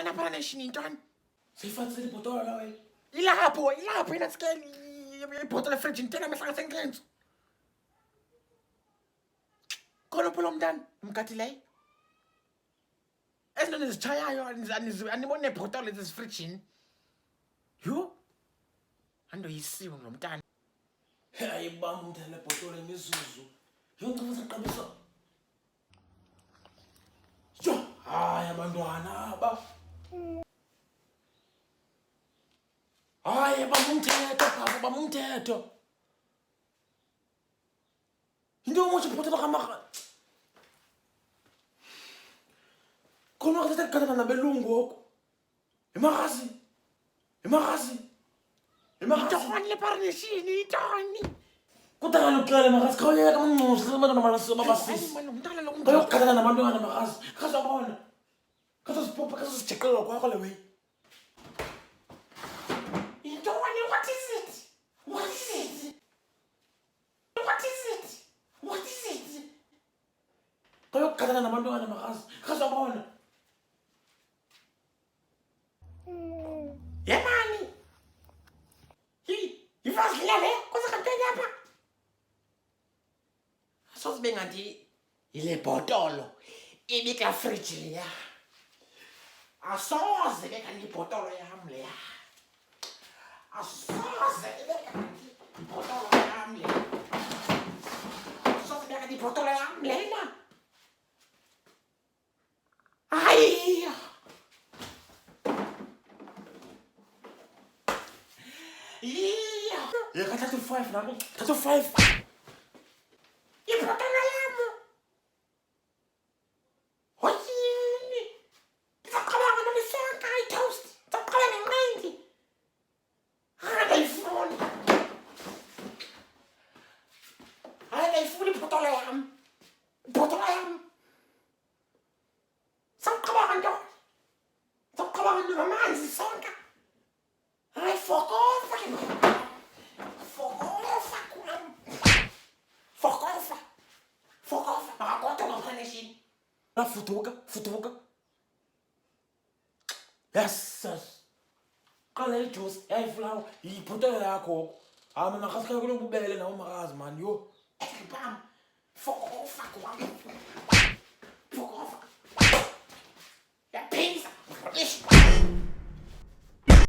Intwana phana neshini intwana. Siyifatsile ibhotolo la wena. Ilapho ina skeli ibhotolo fridge intena mehlanga sengenzo. Khona phela umntana umkatileyo. Ezinto nezichayayo anibone ibhotolo lezi fridge. Yo. Ando yisiwe ngomntana. Hayi bam umntana ibhotolo imizuzu. Yonke uzoqabisa. Jo, hayi abantwana aba. Hayi bamumthetho. Into omutsho ibhotolo kamaka. Khona ukuthatha ikhatana nabelungu ngoku. Imakazi. Intwana leparineshini intoni. Kutaka uqala makazi khawuleka kamncusi abantwana babasisi. Umntana lo Bayokukhatana nabantwana makazi. Khazabona. Khazosipopha khazosijeqela kwakho le way. Intoni, what is it? Bayokukhatana nabantwana makazi. Khazabona. Yemani. Ivasilele kuze kampeni apha. Sozibe ngathi ile bhotolo ibika fridge leya. Asoze ke kanti ibhotolo yam leya. Asoze ke kanti ibhotolo yam leya. Asoze ke kanti ibhotolo yam lena. Ay. Yeah, that'll 5 now. That'll 5. Ibhotolo yam. Hoyini. Ngicabanga nolisonka itoast. Ngicabanga nenqindi. Ngayifuni. Ngayifuni ibhotolo yam. Ibhotolo yam. Sawucabanga ntoni? Sawucabanga ntoni ngamanzi sonka? Hayi fokofa ke. Fokofa kwam. Fokofa. Makakodwa ngaphaneshini. Futuka. Yes. Qala ijuice, yayiflower, yibhotolo yakho. Hayi mina ngakhasikhala kulobubele nawo makazi man yo. Bam. Fokofa kwam. Fokofa. Yaphisa.